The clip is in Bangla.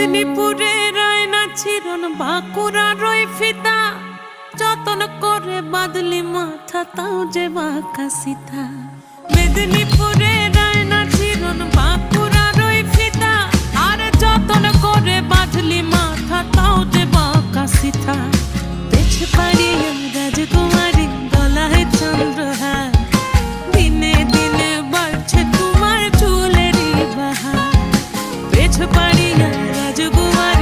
মেদিনীপুরে রায়না চিরন বাঁকুড়া রই ফিতা যতন করে বাদলি মাথা তাও যে বাঁকা সীতা। মেদিনীপুরে রায়না চিরন বাঁকুড়া রই ফিতা আর যতন করে বাদলি মাথা তাও যে বাঁকা সীতা। পেছ পাড়িয়া রাজকুমারী গলায় চন্দ্রহার দিনে দিনে বাড়ছে তোমার চুলেরই বাহার। পেছ পাড়িয়া রাজকুমারী